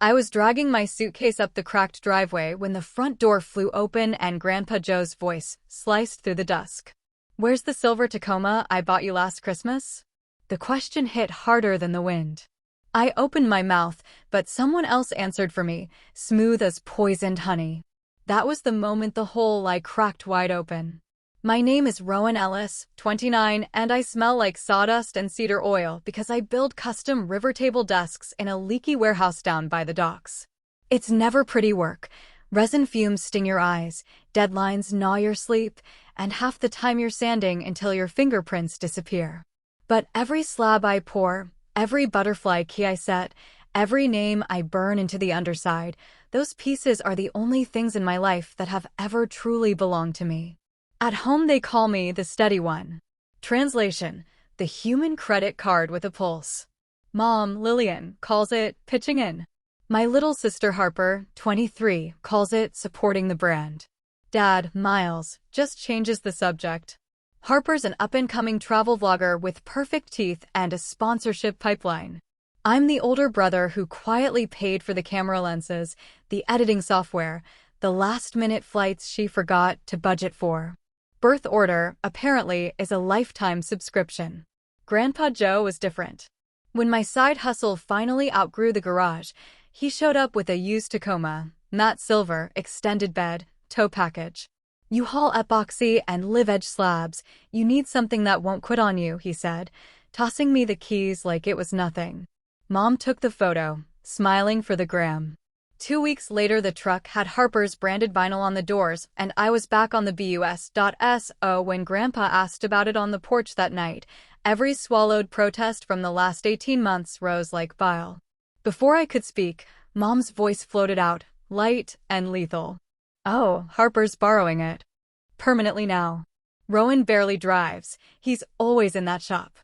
I was dragging my suitcase up the cracked driveway when the front door flew open and Grandpa Joe's voice sliced through the dusk. "Where's the silver Tacoma I bought you last Christmas?" The question hit harder than the wind. I opened my mouth, but someone else answered for me, smooth as poisoned honey. That was the moment the whole lie cracked wide open. "My name is Rowan Ellis, 29, and I smell like sawdust and cedar oil because I build custom river table desks in a leaky warehouse down by the docks. It's never pretty work. Resin fumes sting your eyes, deadlines gnaw your sleep, and half the time you're sanding until your fingerprints disappear. But every slab I pour, every butterfly key I set, every name I burn into the underside, those pieces are the only things in my life that have ever truly belonged to me. At home they call me the steady one." Translation: the human credit card with a pulse. Mom, Lillian, calls it pitching in. My little sister Harper, 23, calls it supporting the brand. Dad, Miles, just changes the subject. Harper's an up-and-coming travel vlogger with perfect teeth and a sponsorship pipeline. I'm the older brother who quietly paid for the camera lenses, the editing software, the last-minute flights she forgot to budget for. Birth order, apparently, is a lifetime subscription. Grandpa Joe was different. When my side hustle finally outgrew the garage, he showed up with a used Tacoma, matte silver, extended bed, tow package. "You haul epoxy and live-edge slabs. You need something that won't quit on you," he said, tossing me the keys like it was nothing. Mom took the photo, smiling for the gram. 2 weeks later, the truck had Harper's branded vinyl on the doors, and I was back on the bus.so when Grandpa asked about it on the porch that night. Every swallowed protest from the last 18 months rose like bile. Before I could speak, Mom's voice floated out, light and lethal. "Oh, Harper's borrowing it. Permanently now. Rowan barely drives. He's always in that shop."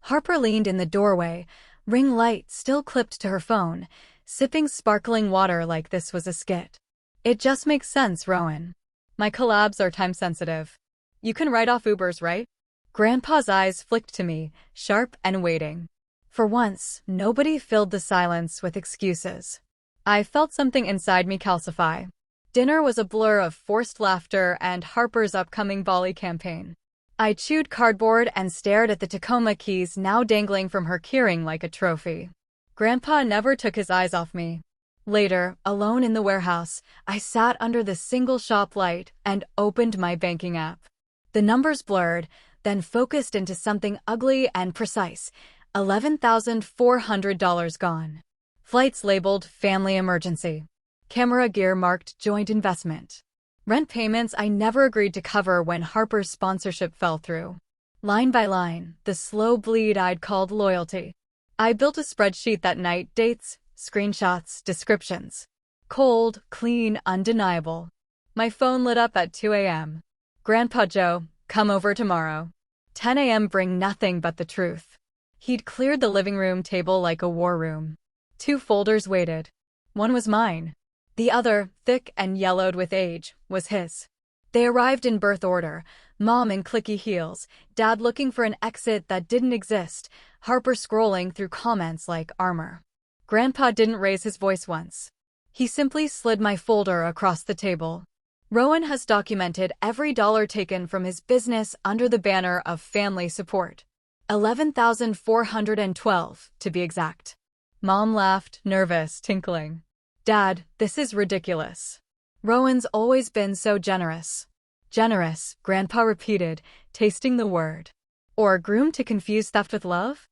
Harper leaned in the doorway, ring light still clipped to her phone, sipping sparkling water like this was a skit. "It just makes sense, Rowan. My collabs are time-sensitive. You can write off Ubers, right?" Grandpa's eyes flicked to me, sharp and waiting. For once, nobody filled the silence with excuses. I felt something inside me calcify. Dinner was a blur of forced laughter and Harper's upcoming Bali campaign. I chewed cardboard and stared at the Tacoma keys now dangling from her keyring like a trophy. Grandpa never took his eyes off me. Later, alone in the warehouse, I sat under the single shop light and opened my banking app. The numbers blurred, then focused into something ugly and precise. $11,400 gone. Flights labeled family emergency. Camera gear marked joint investment. Rent payments I never agreed to cover when Harper's sponsorship fell through. Line by line, the slow bleed I'd called loyalty. I built a spreadsheet that night, dates, screenshots, descriptions. Cold, clean, undeniable. My phone lit up at 2 a.m. "Grandpa Joe, come over tomorrow." 10 a.m. bring nothing but the truth. He'd cleared the living room table like a war room. 2 folders waited. One was mine. The other, thick and yellowed with age, was his. They arrived in birth order, Mom in clicky heels, Dad looking for an exit that didn't exist, Harper scrolling through comments like armor. Grandpa didn't raise his voice once. He simply slid my folder across the table. "Rowan has documented every dollar taken from his business under the banner of family support. 11,412, to be exact." Mom laughed, nervous, tinkling. "Dad, this is ridiculous. Rowan's always been so generous." "Generous," Grandpa repeated, tasting the word. "Or groomed to confuse theft with love?"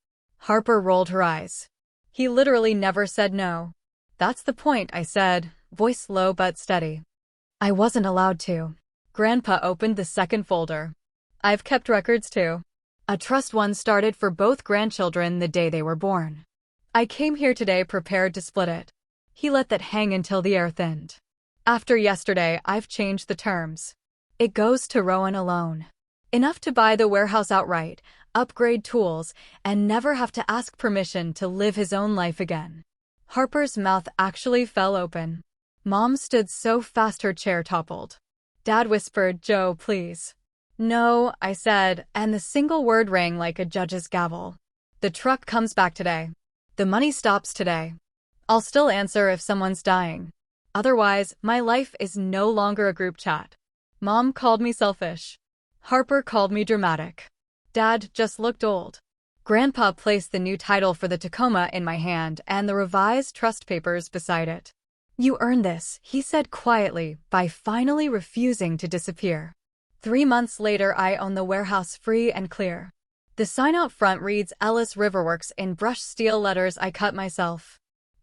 Harper rolled her eyes. "He literally never said no." "That's the point," I said, voice low but steady. "I wasn't allowed to." Grandpa opened the second folder. "I've kept records too. A trust one started for both grandchildren the day they were born. I came here today prepared to split it." He let that hang until the air thinned. "After yesterday, I've changed the terms. It goes to Rowan alone. Enough to buy the warehouse outright, upgrade tools, and never have to ask permission to live his own life again." Harper's mouth actually fell open. Mom stood so fast her chair toppled. Dad whispered, "Joe, please." "No," I said, and the single word rang like a judge's gavel. "The truck comes back today. The money stops today." I'll still answer if someone's dying. Otherwise, my life is no longer a group chat. Mom called me selfish. Harper called me dramatic. Dad just looked old. Grandpa placed the new title for the Tacoma in my hand and the revised trust papers beside it. You earned this, he said quietly, by finally refusing to disappear. 3 months later, I own the warehouse free and clear. The sign out front reads Ellis Riverworks in brushed steel letters I cut myself.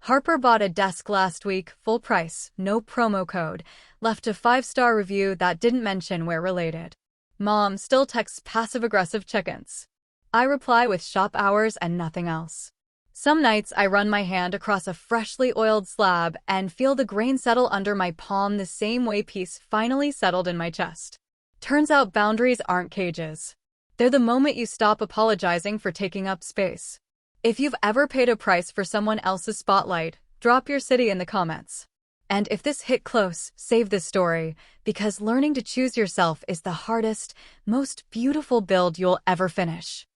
Harper bought a desk last week, full price, no promo code, left a 5-star review that didn't mention we're related. Mom still texts passive-aggressive check-ins. I reply with shop hours and nothing else. Some nights I run my hand across a freshly oiled slab and feel the grain settle under my palm the same way peace finally settled in my chest. Turns out boundaries aren't cages. They're the moment you stop apologizing for taking up space. If you've ever paid a price for someone else's spotlight, drop your city in the comments. And if this hit close, save this story, because learning to choose yourself is the hardest, most beautiful build you'll ever finish.